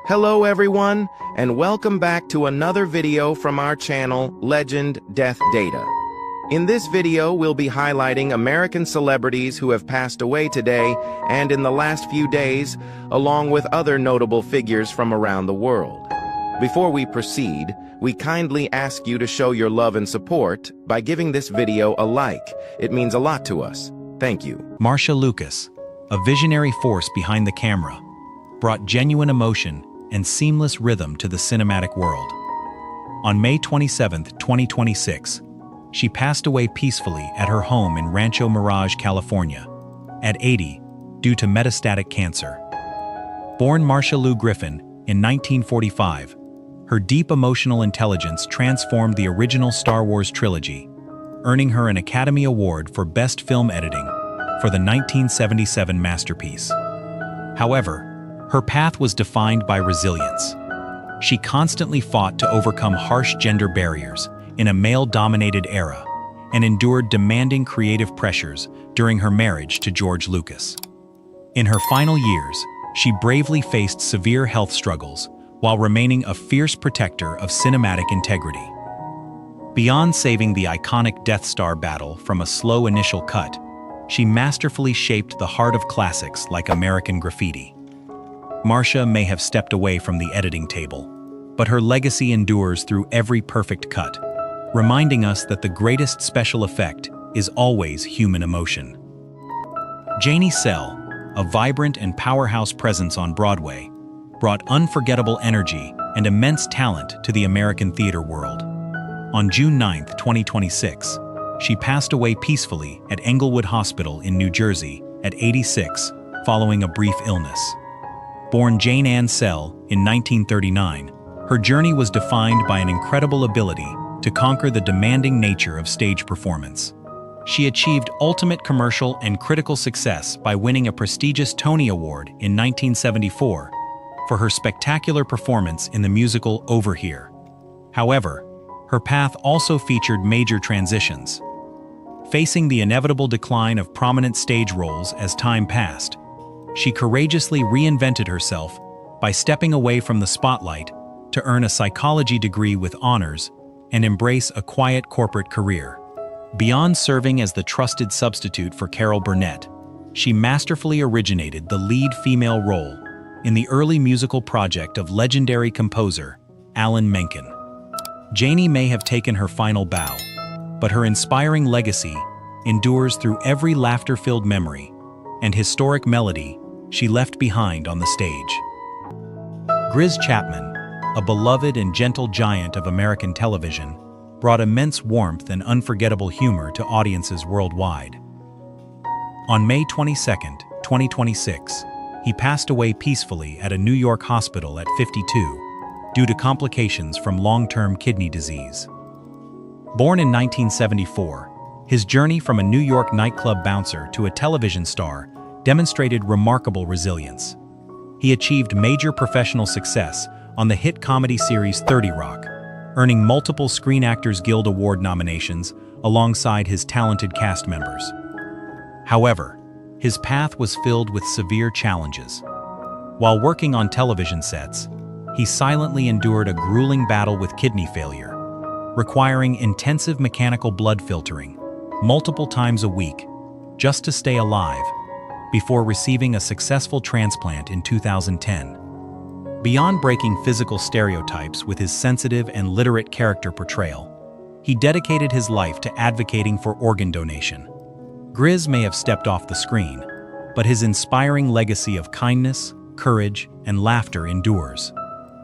Hello everyone, and welcome back to another video from our channel, Legend Death Data. In this video, we'll be highlighting American celebrities who have passed away today and in the last few days, along with other notable figures from around the world. Before we proceed, we kindly ask you to show your love and support by giving this video a like. It means a lot to us. Thank you. Marcia Lucas, a visionary force behind the camera, brought genuine emotion and seamless rhythm to the cinematic world. On May 27, 2026, she passed away peacefully at her home in Rancho Mirage, California, at 80, due to metastatic cancer. Born Marcia Lou Griffin in 1945, her deep emotional intelligence transformed the original Star Wars trilogy, earning her an Academy Award for Best Film Editing for the 1977 masterpiece. However, her path was defined by resilience. She constantly fought to overcome harsh gender barriers in a male-dominated era and endured demanding creative pressures during her marriage to George Lucas. In her final years, she bravely faced severe health struggles while remaining a fierce protector of cinematic integrity. Beyond saving the iconic Death Star battle from a slow initial cut, she masterfully shaped the heart of classics like American Graffiti. Marcia may have stepped away from the editing table, but her legacy endures through every perfect cut, reminding us that the greatest special effect is always human emotion. Janie Sell, a vibrant and powerhouse presence on Broadway, brought unforgettable energy and immense talent to the American theater world. On June 9, 2026, she passed away peacefully at Englewood Hospital in New Jersey at 86, following a brief illness. Born Jane Ann Sell in 1939, her journey was defined by an incredible ability to conquer the demanding nature of stage performance. She achieved ultimate commercial and critical success by winning a prestigious Tony Award in 1974 for her spectacular performance in the musical Over Here. However, her path also featured major transitions. Facing the inevitable decline of prominent stage roles as time passed, she courageously reinvented herself by stepping away from the spotlight to earn a psychology degree with honors and embrace a quiet corporate career. Beyond serving as the trusted substitute for Carol Burnett, she masterfully originated the lead female role in the early musical project of legendary composer Alan Menken. Janie may have taken her final bow, but her inspiring legacy endures through every laughter-filled memory and historic melody she left behind on the stage. Grizz Chapman, a beloved and gentle giant of American television, brought immense warmth and unforgettable humor to audiences worldwide. On May 22, 2026, he passed away peacefully at a New York hospital at 52 due to complications from long-term kidney disease. Born in 1974, his journey from a New York nightclub bouncer to a television star demonstrated remarkable resilience. He achieved major professional success on the hit comedy series 30 Rock, earning multiple Screen Actors Guild Award nominations alongside his talented cast members. However, his path was filled with severe challenges. While working on television sets, he silently endured a grueling battle with kidney failure, requiring intensive mechanical blood filtering multiple times a week just to stay alive, before receiving a successful transplant in 2010. Beyond breaking physical stereotypes with his sensitive and literate character portrayal, he dedicated his life to advocating for organ donation. Grizz may have stepped off the screen, but his inspiring legacy of kindness, courage, and laughter endures,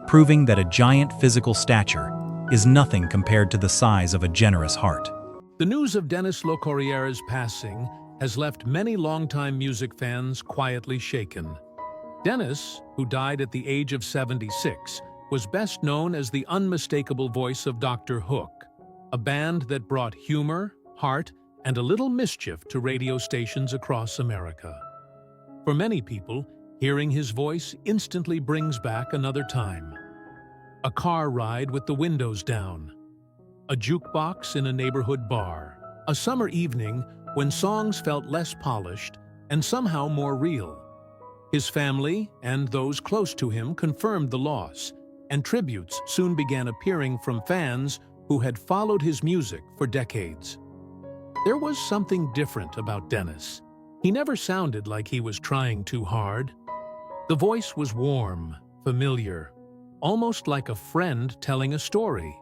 proving that a giant physical stature is nothing compared to the size of a generous heart. The news of Denis Locorriere's passing has left many longtime music fans quietly shaken. Denis, who died at the age of 76, was best known as the unmistakable voice of Dr. Hook, a band that brought humor, heart, and a little mischief to radio stations across America. For many people, hearing his voice instantly brings back another time. A car ride with the windows down, a jukebox in a neighborhood bar, a summer evening when songs felt less polished and somehow more real. His family and those close to him confirmed the loss, and tributes soon began appearing from fans who had followed his music for decades. There was something different about Dennis. He never sounded like he was trying too hard. The voice was warm, familiar, almost like a friend telling a story.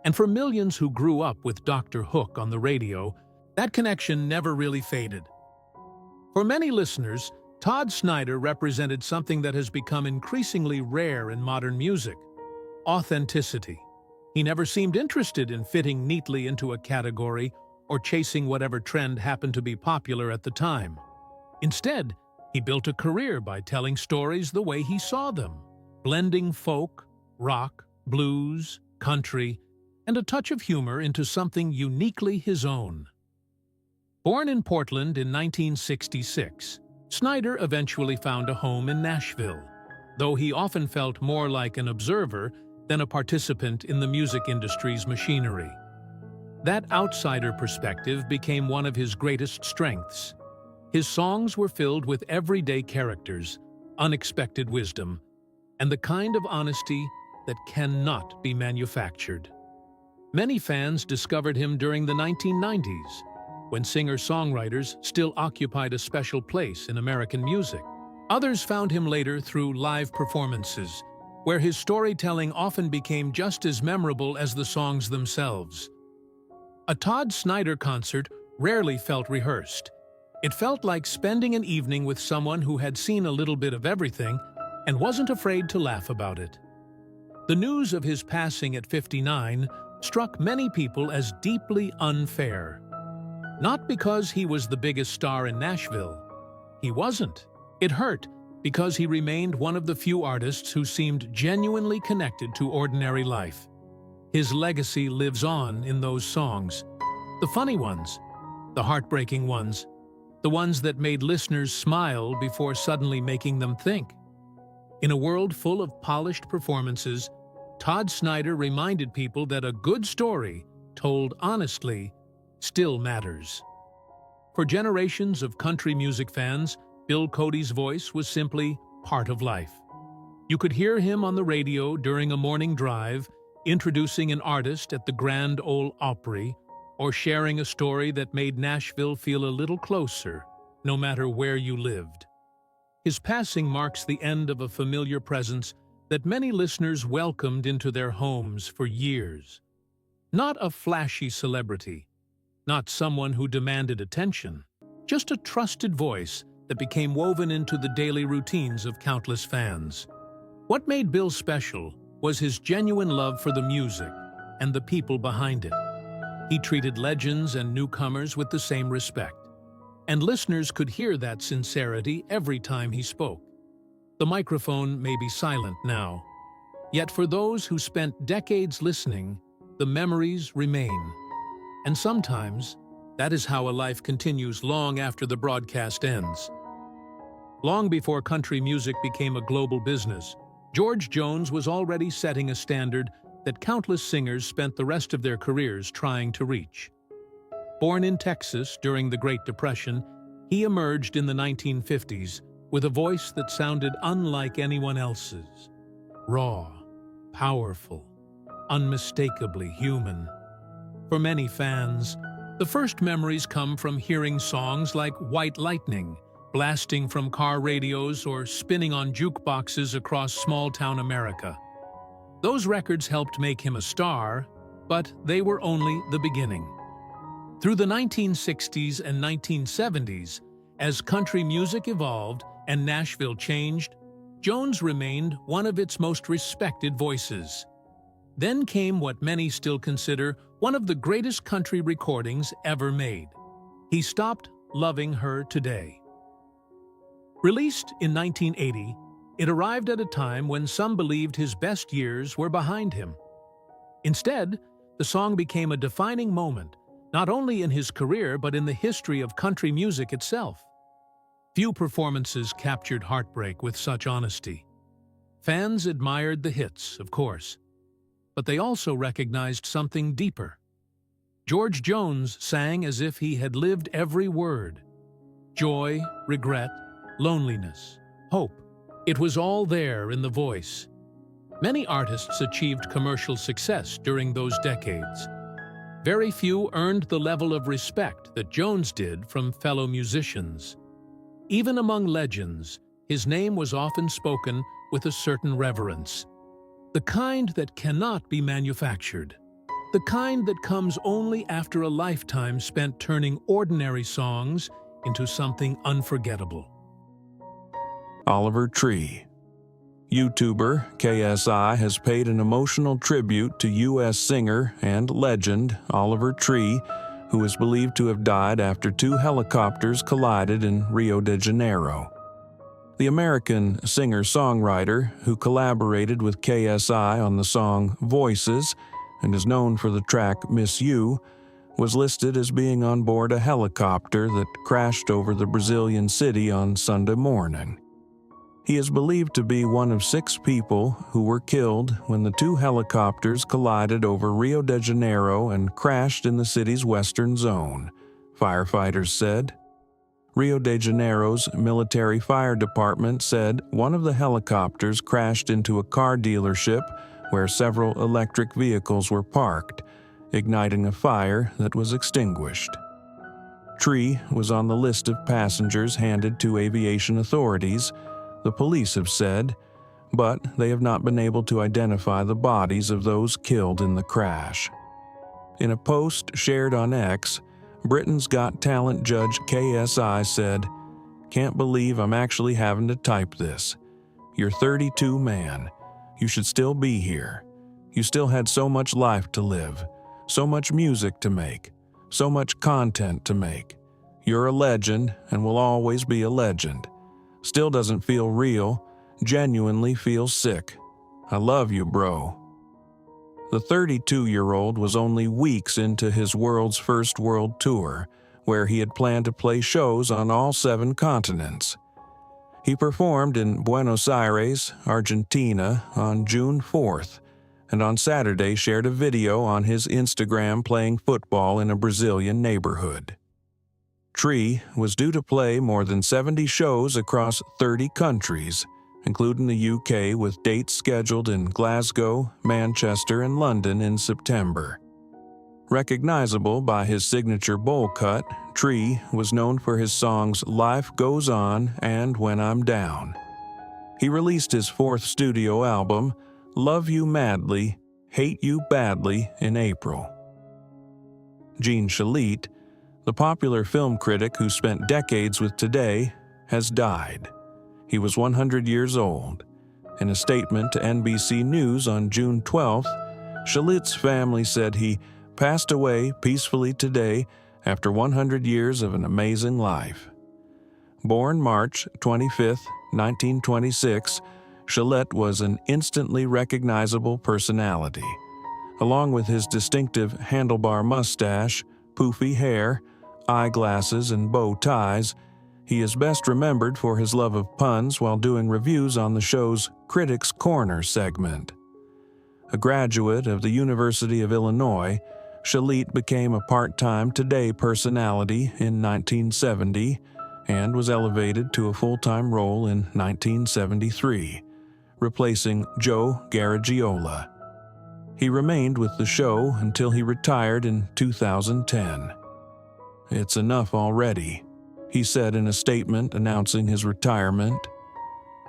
And for millions who grew up with Dr. Hook on the radio, that connection never really faded. For many listeners, Todd Snider represented something that has become increasingly rare in modern music: authenticity. He never seemed interested in fitting neatly into a category or chasing whatever trend happened to be popular at the time. Instead, he built a career by telling stories the way he saw them, blending folk, rock, blues, country, and a touch of humor into something uniquely his own. Born in Portland in 1966, Snider eventually found a home in Nashville, though he often felt more like an observer than a participant in the music industry's machinery. That outsider perspective became one of his greatest strengths. His songs were filled with everyday characters, unexpected wisdom, and the kind of honesty that cannot be manufactured. Many fans discovered him during the 1990s, when singer-songwriters still occupied a special place in American music. Others found him later through live performances, where his storytelling often became just as memorable as the songs themselves. A Todd Snider concert rarely felt rehearsed. It felt like spending an evening with someone who had seen a little bit of everything and wasn't afraid to laugh about it. The news of his passing at 59 struck many people as deeply unfair. Not because he was the biggest star in Nashville. He wasn't. It hurt because he remained one of the few artists who seemed genuinely connected to ordinary life. His legacy lives on in those songs. The funny ones, the heartbreaking ones, the ones that made listeners smile before suddenly making them think. In a world full of polished performances, Todd Snider reminded people that a good story, told honestly, still matters. For generations of country music fans, Bill Cody's voice was simply part of life. You could hear him on the radio during a morning drive, introducing an artist at the Grand Ole Opry, or sharing a story that made Nashville feel a little closer, no matter where you lived. His passing marks the end of a familiar presence that many listeners welcomed into their homes for years. Not a flashy celebrity, not someone who demanded attention, just a trusted voice that became woven into the daily routines of countless fans. What made Bill special was his genuine love for the music and the people behind it. He treated legends and newcomers with the same respect, and listeners could hear that sincerity every time he spoke. The microphone may be silent now, yet for those who spent decades listening, the memories remain. And sometimes, that is how a life continues long after the broadcast ends. Long before country music became a global business, George Jones was already setting a standard that countless singers spent the rest of their careers trying to reach. Born in Texas during the Great Depression, he emerged in the 1950s with a voice that sounded unlike anyone else's. Raw, powerful, unmistakably human. For many fans, the first memories come from hearing songs like White Lightning, blasting from car radios or spinning on jukeboxes across small-town America. Those records helped make him a star, but they were only the beginning. Through the 1960s and 1970s, as country music evolved and Nashville changed, Jones remained one of its most respected voices. Then came what many still consider one of the greatest country recordings ever made. He Stopped Loving Her Today. Released in 1980, it arrived at a time when some believed his best years were behind him. Instead, the song became a defining moment, not only in his career but in the history of country music itself. Few performances captured heartbreak with such honesty. Fans admired the hits, of course, but they also recognized something deeper. George Jones sang as if he had lived every word. Joy, regret, loneliness, hope. It was all there in the voice. Many artists achieved commercial success during those decades. Very few earned the level of respect that Jones did from fellow musicians. Even among legends, his name was often spoken with a certain reverence. The kind that cannot be manufactured. The kind that comes only after a lifetime spent turning ordinary songs into something unforgettable. Oliver Tree. YouTuber KSI has paid an emotional tribute to U.S. singer and legend Oliver Tree, who is believed to have died after 2 helicopters collided in Rio de Janeiro. The American singer-songwriter, who collaborated with KSI on the song Voices and is known for the track Miss You, was listed as being on board a helicopter that crashed over the Brazilian city on Sunday morning. He is believed to be one of 6 people who were killed when the 2 helicopters collided over Rio de Janeiro and crashed in the city's western zone, firefighters said. Rio de Janeiro's military fire department said one of the helicopters crashed into a car dealership where several electric vehicles were parked, igniting a fire that was extinguished. Tree was on the list of passengers handed to aviation authorities, the police have said, but they have not been able to identify the bodies of those killed in the crash. In a post shared on X, Britain's Got Talent judge KSI said, "Can't believe I'm actually having to type this. You're 32, man. You should still be here. You still had so much life to live, so much music to make, so much content to make. You're a legend and will always be a legend. Still doesn't feel real, genuinely feels sick. I love you, bro." The 32-year-old was only weeks into his world's first world tour, where he had planned to play shows on all 7 continents. He performed in Buenos Aires, Argentina, on June 4th, and on Saturday shared a video on his Instagram playing football in a Brazilian neighborhood. Tree was due to play more than 70 shows across 30 countries, including the UK, with dates scheduled in Glasgow, Manchester, and London in September. Recognizable by his signature bowl cut, Tree was known for his songs Life Goes On and When I'm Down. He released his 4th studio album, Love You Madly, Hate You Badly, in April. Jean Shalit, the popular film critic who spent decades with Today, has died. He was 100 years old. In a statement to NBC News on June 12th, Shalit's family said he passed away peacefully today after 100 years of an amazing life. Born March 25, 1926, Shalit was an instantly recognizable personality. Along with his distinctive handlebar mustache, poofy hair, eyeglasses, and bow ties, he is best remembered for his love of puns while doing reviews on the show's Critics' Corner segment. A graduate of the University of Illinois, Shalit became a part-time Today personality in 1970 and was elevated to a full-time role in 1973, replacing Joe Garagiola. He remained with the show until he retired in 2010. "It's enough already," he said in a statement announcing his retirement.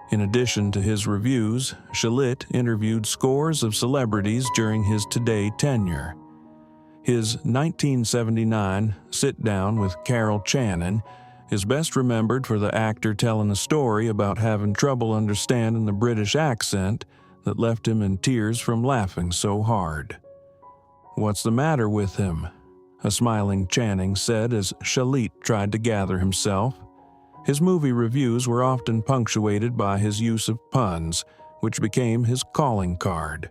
In addition to his reviews, Shalit interviewed scores of celebrities during his Today tenure. His 1979 sit-down with Carol Channing is best remembered for the actor telling a story about having trouble understanding the British accent that left him in tears from laughing so hard. "What's the matter with him?" a smiling Channing said as Shalit tried to gather himself. His movie reviews were often punctuated by his use of puns, which became his calling card.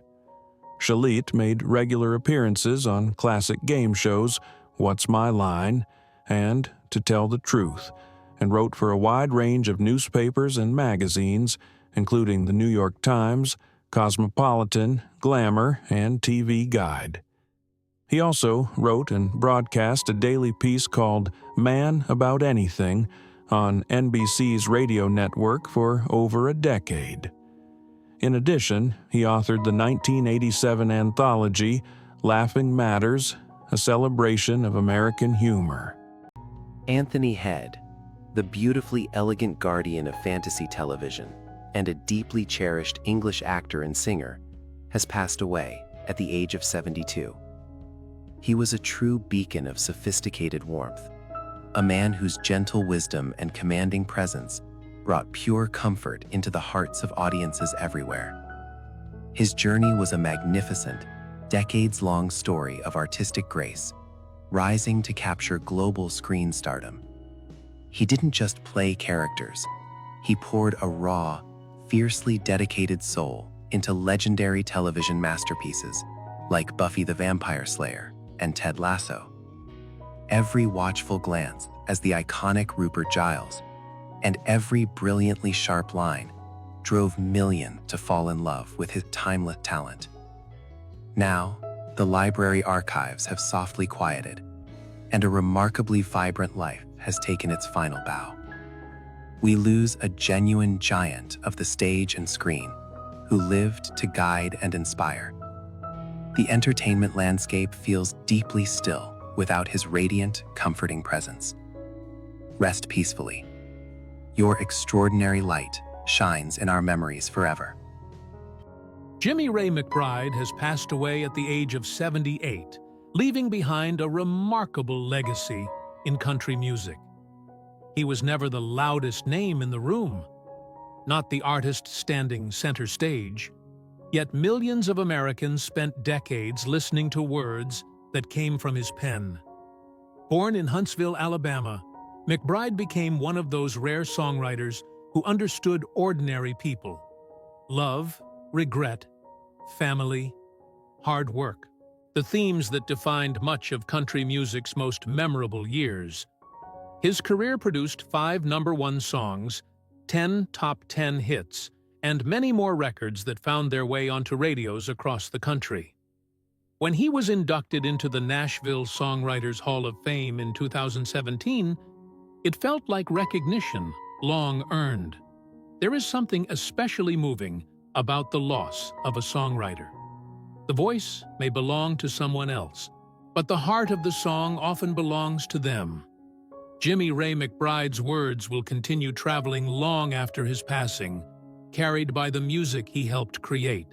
Shalit made regular appearances on classic game shows What's My Line and To Tell the Truth, and wrote for a wide range of newspapers and magazines, including the New York Times, Cosmopolitan, Glamour, and TV Guide. He also wrote and broadcast a daily piece called Man About Anything on NBC's radio network for over a decade. In addition, he authored the 1987 anthology Laughing Matters, a celebration of American humor. Anthony Head, the beautifully elegant guardian of fantasy television and a deeply cherished English actor and singer, has passed away at the age of 72. He was a true beacon of sophisticated warmth, a man whose gentle wisdom and commanding presence brought pure comfort into the hearts of audiences everywhere. His journey was a magnificent, decades-long story of artistic grace, rising to capture global screen stardom. He didn't just play characters, he poured a raw, fiercely dedicated soul into legendary television masterpieces like Buffy the Vampire Slayer and Ted Lasso. Every watchful glance as the iconic Rupert Giles and every brilliantly sharp line drove millions to fall in love with his timeless talent. Now, the library archives have softly quieted, and a remarkably vibrant life has taken its final bow. We lose a genuine giant of the stage and screen who lived to guide and inspire. The entertainment landscape feels deeply still without his radiant, comforting presence. Rest peacefully. Your extraordinary light shines in our memories forever. Jimmy Ray McBride has passed away at the age of 78, leaving behind a remarkable legacy in country music. He was never the loudest name in the room, not the artist standing center stage, yet millions of Americans spent decades listening to words that came from his pen. Born in Huntsville, Alabama, McBride became one of those rare songwriters who understood ordinary people. Love, regret, family, hard work, the themes that defined much of country music's most memorable years. His career produced 5 #1 songs, 10 top 10 hits, and many more records that found their way onto radios across the country. When he was inducted into the Nashville Songwriters Hall of Fame in 2017, it felt like recognition long earned. There is something especially moving about the loss of a songwriter. The voice may belong to someone else, but the heart of the song often belongs to them. Jimmy Ray McBride's words will continue traveling long after his passing, carried by the music he helped create.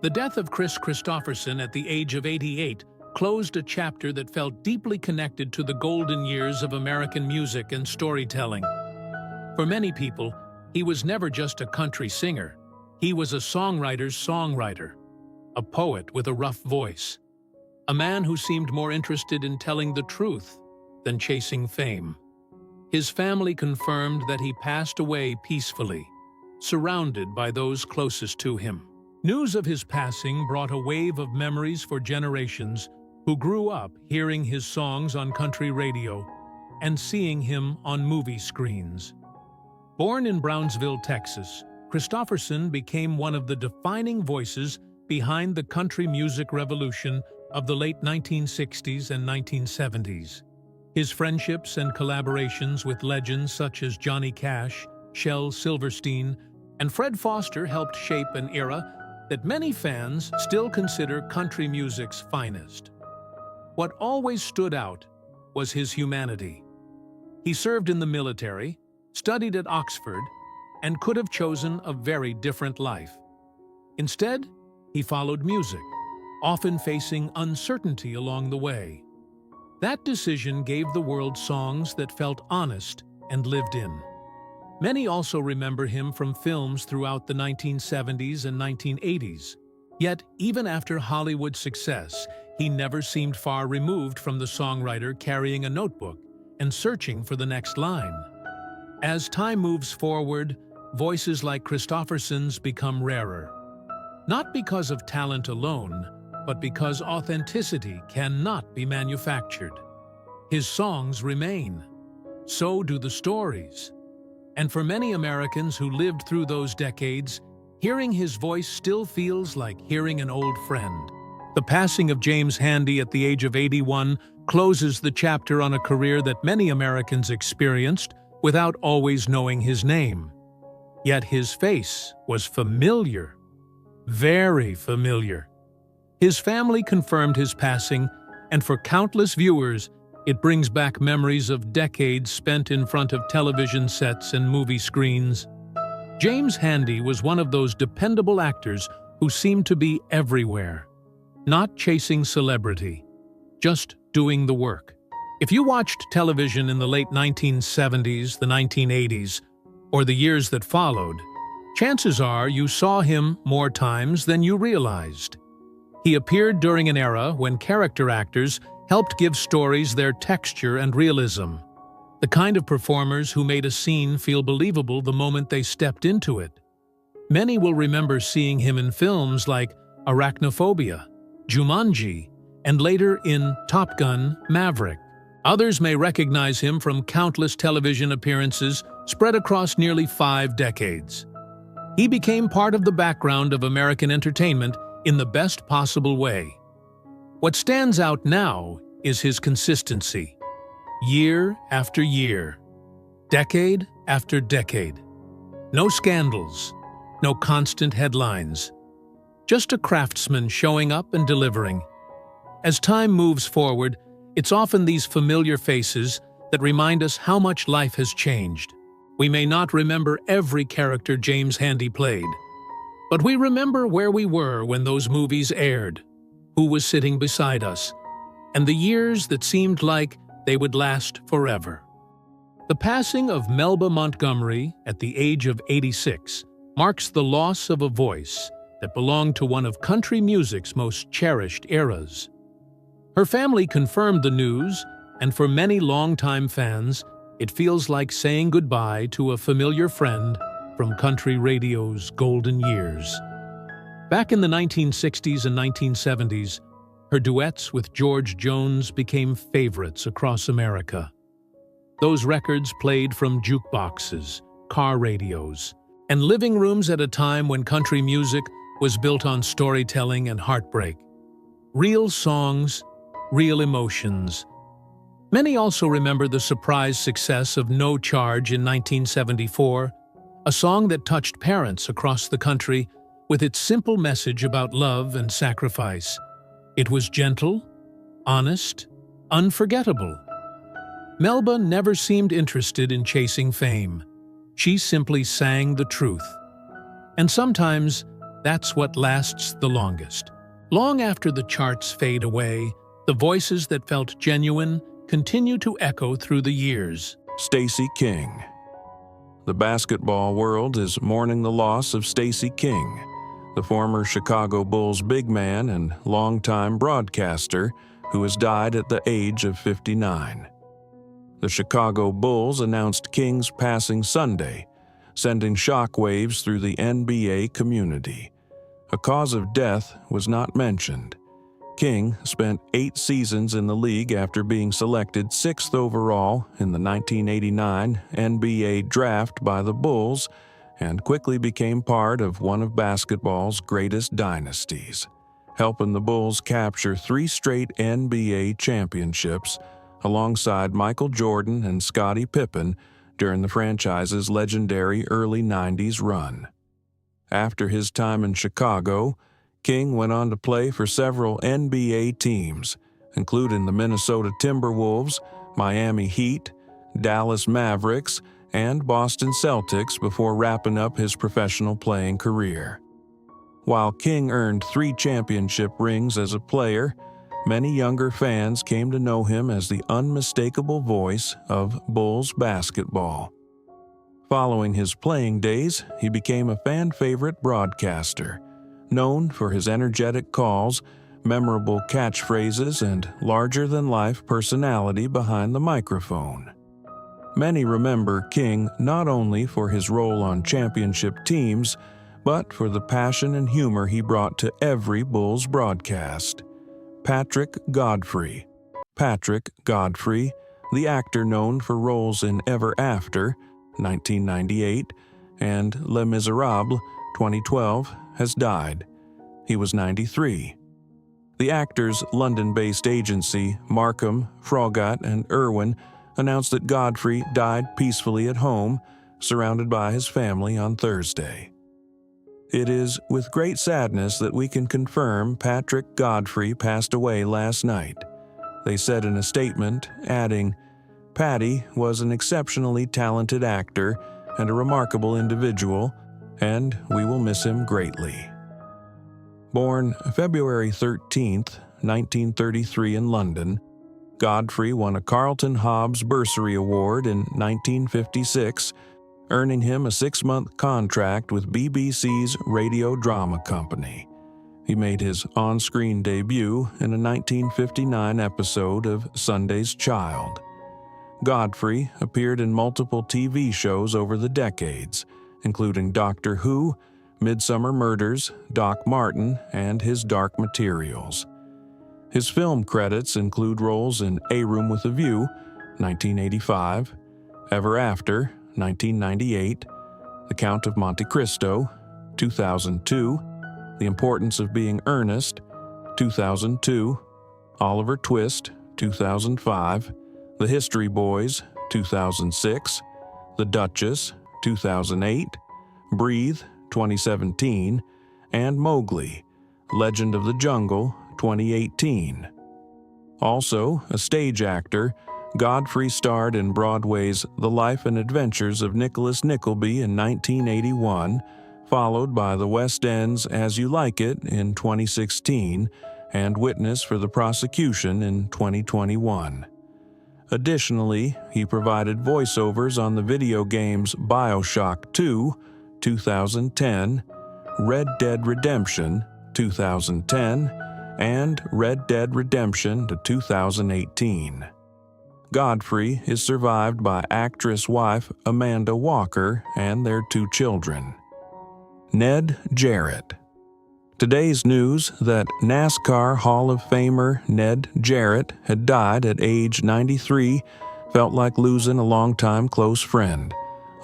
The death of Kris Kristofferson at the age of 88 closed a chapter that felt deeply connected to the golden years of American music and storytelling. For many people, he was never just a country singer. He was a songwriter's songwriter, a poet with a rough voice, a man who seemed more interested in telling the truth than chasing fame. His family confirmed that he passed away peacefully, surrounded by those closest to him. News of his passing brought a wave of memories for generations who grew up hearing his songs on country radio and seeing him on movie screens. Born in Brownsville, Texas, Kristofferson became one of the defining voices behind the country music revolution of the late 1960s and 1970s. His friendships and collaborations with legends such as Johnny Cash, Shel Silverstein, and Fred Foster helped shape an era that many fans still consider country music's finest. What always stood out was his humanity. He served in the military, studied at Oxford, and could have chosen a very different life. Instead, he followed music, often facing uncertainty along the way. That decision gave the world songs that felt honest and lived in. Many also remember him from films throughout the 1970s and 1980s. Yet, even after Hollywood success, he never seemed far removed from the songwriter carrying a notebook and searching for the next line. As time moves forward, voices like Kristofferson's become rarer. Not because of talent alone, but because authenticity cannot be manufactured. His songs remain. So do the stories. And for many Americans who lived through those decades, hearing his voice still feels like hearing an old friend. The passing of James Handy at the age of 81 closes the chapter on a career that many Americans experienced without always knowing his name. Yet his face was familiar, very familiar. His family confirmed his passing, and for countless viewers, it brings back memories of decades spent in front of television sets and movie screens. James Handy was one of those dependable actors who seemed to be everywhere, not chasing celebrity, just doing the work. If you watched television in the late 1970s, the 1980s, or the years that followed, chances are you saw him more times than you realized. He appeared during an era when character actors helped give stories their texture and realism, the kind of performers who made a scene feel believable the moment they stepped into it. Many will remember seeing him in films like Arachnophobia, Jumanji, and later in Top Gun: Maverick. Others may recognize him from countless television appearances spread across nearly 5 decades. He became part of the background of American entertainment in the best possible way. What stands out now is his consistency. Year after year, decade after decade. No scandals, no constant headlines. Just a craftsman showing up and delivering. As time moves forward, it's often these familiar faces that remind us how much life has changed. We may not remember every character James Handy played, but we remember where we were when those movies aired, who was sitting beside us, and the years that seemed like they would last forever. The passing of Melba Montgomery at the age of 86 marks the loss of a voice that belonged to one of country music's most cherished eras. Her family confirmed the news, and for many longtime fans, it feels like saying goodbye to a familiar friend from country radio's golden years. Back in the 1960s and 1970s, her duets with George Jones became favorites across America. Those records played from jukeboxes, car radios, and living rooms at a time when country music was built on storytelling and heartbreak. Real songs, real emotions. Many also remember the surprise success of No Charge in 1974, a song that touched parents across the country with its simple message about love and sacrifice. It was gentle, honest, unforgettable. Melba never seemed interested in chasing fame. She simply sang the truth. And sometimes, that's what lasts the longest. Long after the charts fade away, the voices that felt genuine continue to echo through the years. Stacey King. The basketball world is mourning the loss of Stacey King, the former Chicago Bulls big man and longtime broadcaster who has died at the age of 59. The Chicago Bulls announced King's passing Sunday, sending shockwaves through the NBA community. A cause of death was not mentioned. King spent 8 seasons in the league after being selected 6th overall in the 1989 NBA draft by the Bulls and quickly became part of one of basketball's greatest dynasties, helping the Bulls capture 3 straight NBA championships alongside Michael Jordan and Scottie Pippen during the franchise's legendary early 90s run. After his time in Chicago, King went on to play for several NBA teams, including the Minnesota Timberwolves, Miami Heat, Dallas Mavericks, and Boston Celtics before wrapping up his professional playing career. While King earned 3 championship rings as a player, many younger fans came to know him as the unmistakable voice of Bulls basketball. Following his playing days, he became a fan-favorite broadcaster, known for his energetic calls, memorable catchphrases, and larger-than-life personality behind the microphone. Many remember King not only for his role on championship teams, but for the passion and humor he brought to every Bulls broadcast. Patrick Godfrey. Patrick Godfrey, the actor known for roles in Ever After, 1998, and Les Miserables, 2012, has died. He was 93. The actor's London-based agency, Markham, Froggatt, and Irwin, announced that Godfrey died peacefully at home, surrounded by his family on Thursday. It is with great sadness that we can confirm Patrick Godfrey passed away last night, they said in a statement, adding, "Patty was an exceptionally talented actor and a remarkable individual, and we will miss him greatly." Born February 13, 1933 in London, Godfrey won a Carlton Hobbs Bursary Award in 1956, earning him a 6-month contract with BBC's Radio Drama Company. He made his on-screen debut in a 1959 episode of Sunday's Child. Godfrey appeared in multiple TV shows over the decades, including Doctor Who, Midsummer Murders, Doc Martin, and His Dark Materials. His film credits include roles in A Room with a View, 1985, Ever After, 1998, The Count of Monte Cristo, 2002, The Importance of Being Earnest, 2002, Oliver Twist, 2005, The History Boys, 2006, The Duchess, 2008, Breathe, 2017, and Mowgli, Legend of the Jungle, 2018. Also, a stage actor, Godfrey starred in Broadway's The Life and Adventures of Nicholas Nickleby in 1981, followed by the West End's As You Like It in 2016, and Witness for the Prosecution in 2021. Additionally, he provided voiceovers on the video games BioShock 2, 2010, Red Dead Redemption, 2010, and Red Dead Redemption 2018. Godfrey is survived by actress-wife Amanda Walker and their 2 children. Ned Jarrett. Today's news that NASCAR Hall of Famer Ned Jarrett had died at age 93 felt like losing a longtime close friend,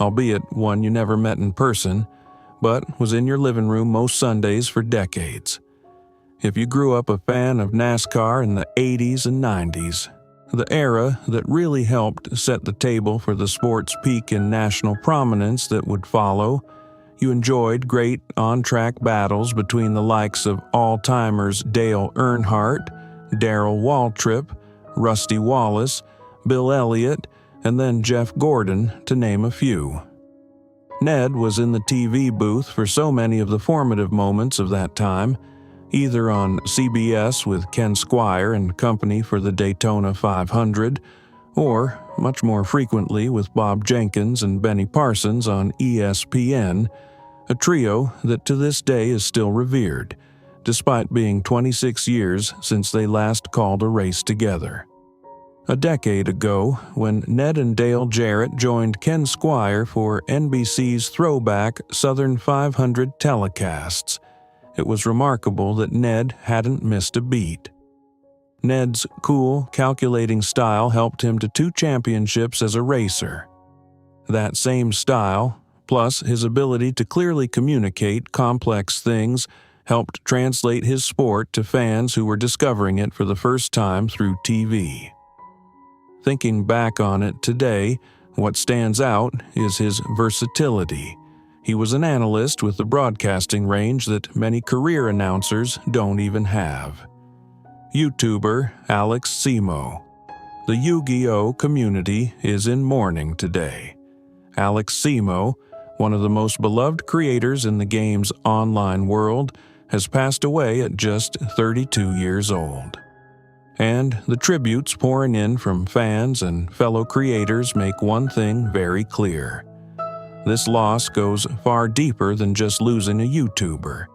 albeit one you never met in person, but was in your living room most Sundays for decades. If you grew up a fan of NASCAR in the 80s and 90s, the era that really helped set the table for the sport's peak in national prominence that would follow, you enjoyed great on-track battles between the likes of all-timers Dale Earnhardt, Darrell Waltrip, Rusty Wallace, Bill Elliott, and then Jeff Gordon, to name a few. Ned was in the TV booth for so many of the formative moments of that time, either on CBS with Ken Squire and company for the Daytona 500, or, much more frequently with Bob Jenkins and Benny Parsons on ESPN, a trio that to this day is still revered, despite being 26 years since they last called a race together. A decade ago, when Ned and Dale Jarrett joined Ken Squire for NBC's throwback Southern 500 telecasts, it was remarkable that Ned hadn't missed a beat. Ned's cool, calculating style helped him to 2 championships as a racer. That same style, plus his ability to clearly communicate complex things, helped translate his sport to fans who were discovering it for the first time through TV. Thinking back on it today, what stands out is his versatility. He was an analyst with the broadcasting range that many career announcers don't even have. YouTuber Alex Simo. The Yu-Gi-Oh! Community is in mourning today. Alex Simo, one of the most beloved creators in the game's online world, has passed away at just 32 years old. And the tributes pouring in from fans and fellow creators make one thing very clear. This loss goes far deeper than just losing a YouTuber.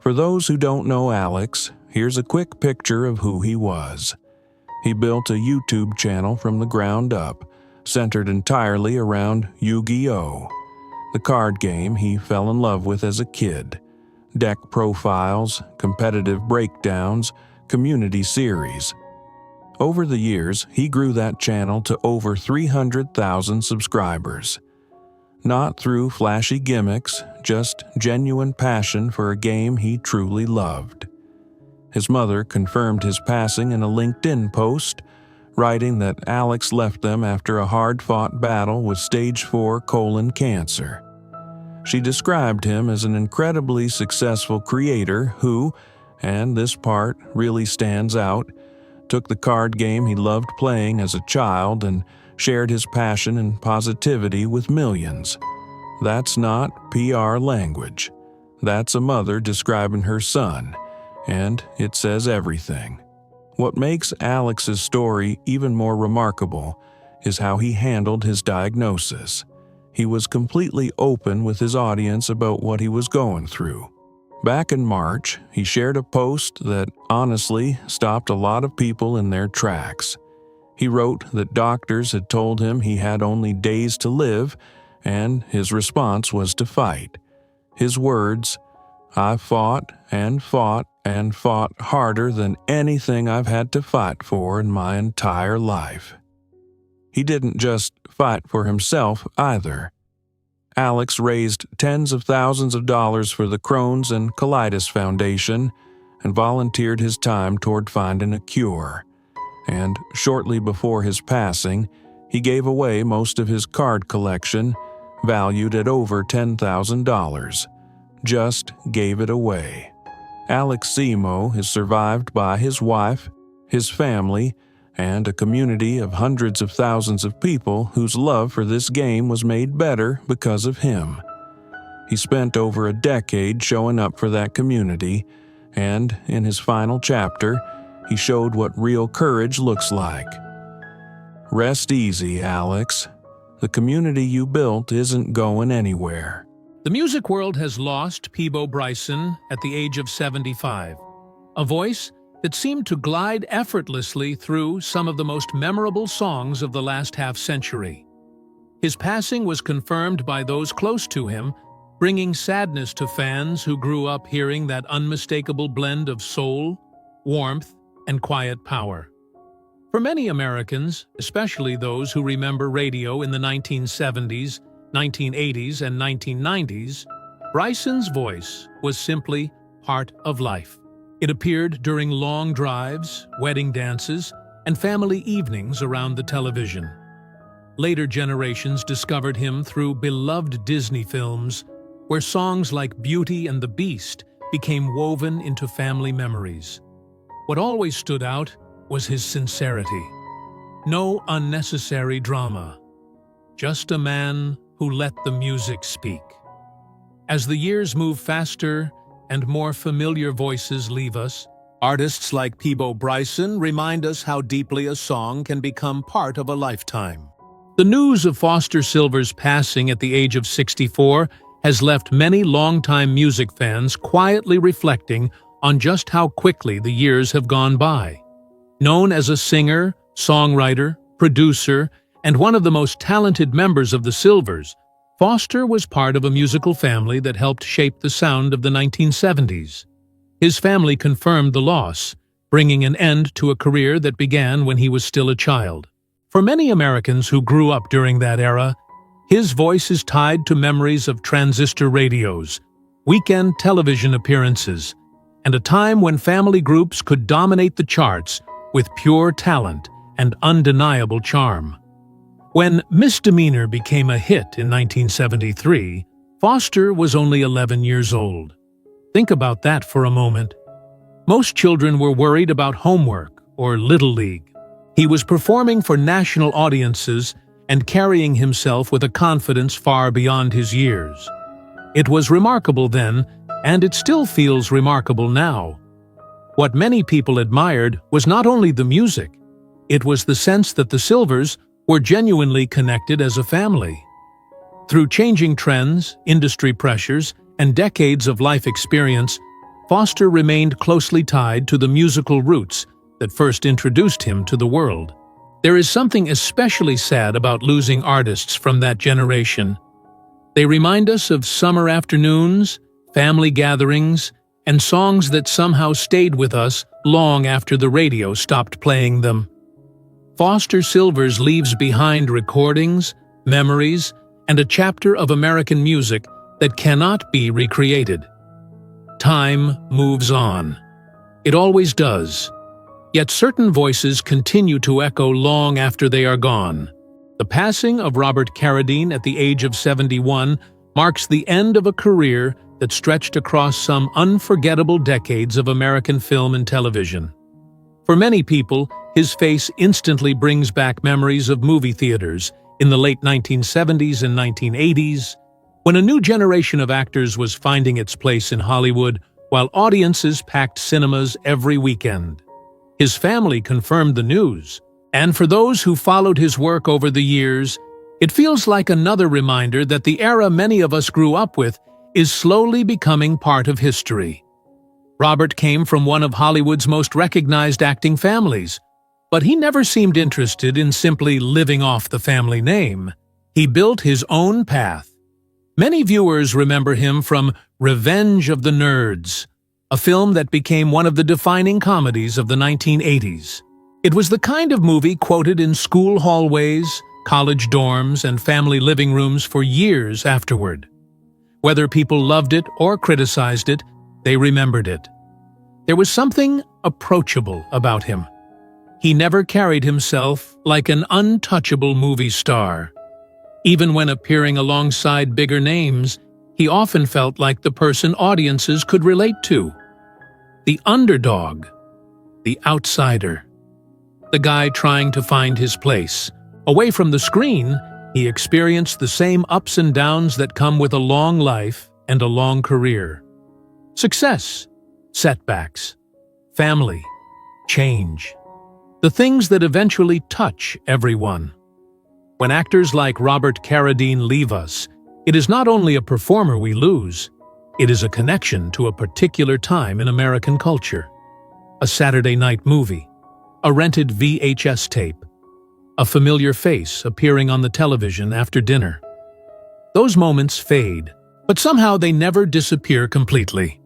For those who don't know Alex, here's a quick picture of who he was. He built a YouTube channel from the ground up, centered entirely around Yu-Gi-Oh!, the card game he fell in love with as a kid. Deck profiles, competitive breakdowns, community series. Over the years, he grew that channel to over 300,000 subscribers. Not through flashy gimmicks, just genuine passion for a game he truly loved. His mother confirmed his passing in a LinkedIn post, writing that Alex left them after a hard-fought battle with stage 4 colon cancer. She described him as an incredibly successful creator who, and this part really stands out, took the card game he loved playing as a child and shared his passion and positivity with millions. That's not PR language. That's a mother describing her son, and it says everything. What makes Alex's story even more remarkable is how he handled his diagnosis. He was completely open with his audience about what he was going through. Back in March, he shared a post that honestly stopped a lot of people in their tracks. He wrote that doctors had told him he had only days to live, and his response was to fight. His words, "I fought and fought and fought harder than anything I've had to fight for in my entire life." He didn't just fight for himself either. Alex raised tens of thousands of dollars for the Crohn's and Colitis Foundation and volunteered his time toward finding a cure. And shortly before his passing, he gave away most of his card collection, valued at over $10,000. Just gave it away. Alex Zemo is survived by his wife, his family, and a community of hundreds of thousands of people whose love for this game was made better because of him. He spent over a decade showing up for that community, and in his final chapter, he showed what real courage looks like. Rest easy, Alex. The community you built isn't going anywhere. The music world has lost Peabo Bryson at the age of 75, a voice that seemed to glide effortlessly through some of the most memorable songs of the last half-century. His passing was confirmed by those close to him, bringing sadness to fans who grew up hearing that unmistakable blend of soul, warmth, and quiet power. For many Americans, especially those who remember radio in the 1970s, 1980s, and 1990s, Bryson's voice was simply part of life. It appeared during long drives, wedding dances, and family evenings around the television. Later generations discovered him through beloved Disney films, where songs like Beauty and the Beast became woven into family memories. What always stood out was his sincerity. No unnecessary drama. Just a man who let the music speak. As the years move faster and more familiar voices leave us, artists like Peabo Bryson remind us how deeply a song can become part of a lifetime. The news of Foster Silver's passing at the age of 64 has left many longtime music fans quietly reflecting on just how quickly the years have gone by. Known as a singer, songwriter, producer, and one of the most talented members of the Silvers, Foster was part of a musical family that helped shape the sound of the 1970s. His family confirmed the loss, bringing an end to a career that began when he was still a child. For many Americans who grew up during that era, his voice is tied to memories of transistor radios, weekend television appearances, and a time when family groups could dominate the charts with pure talent and undeniable charm. When Misdemeanor became a hit in 1973, Foster was only 11 years old. Think about that for a moment. Most children were worried about homework or Little League. He was performing for national audiences and carrying himself with a confidence far beyond his years. It was remarkable then, and it still feels remarkable now. What many people admired was not only the music, it was the sense that the Silvers were genuinely connected as a family. Through changing trends, industry pressures, and decades of life experience, Foster remained closely tied to the musical roots that first introduced him to the world. There is something especially sad about losing artists from that generation. They remind us of summer afternoons, family gatherings, and songs that somehow stayed with us long after the radio stopped playing them. Foster Silvers leaves behind recordings, memories, and a chapter of American music that cannot be recreated. Time moves on. It always does. Yet certain voices continue to echo long after they are gone. The passing of Robert Carradine at the age of 71 marks the end of a career that stretched across some unforgettable decades of American film and television. For many people, his face instantly brings back memories of movie theaters in the late 1970s and 1980s, when a new generation of actors was finding its place in Hollywood while audiences packed cinemas every weekend. His family confirmed the news, and for those who followed his work over the years, it feels like another reminder that the era many of us grew up with is slowly becoming part of history. Robert came from one of Hollywood's most recognized acting families, but he never seemed interested in simply living off the family name. He built his own path. Many viewers remember him from Revenge of the Nerds, a film that became one of the defining comedies of the 1980s. It was the kind of movie quoted in school hallways, college dorms, and family living rooms for years afterward. Whether people loved it or criticized it, they remembered it. There was something approachable about him. He never carried himself like an untouchable movie star. Even when appearing alongside bigger names, he often felt like the person audiences could relate to. The underdog, the outsider, the guy trying to find his place. Away from the screen, he experienced the same ups and downs that come with a long life and a long career. Success, setbacks, family, change. The things that eventually touch everyone. When actors like Robert Carradine leave us, it is not only a performer we lose, it is a connection to a particular time in American culture. A Saturday night movie, a rented VHS tape, a familiar face appearing on the television after dinner. Those moments fade, but somehow they never disappear completely.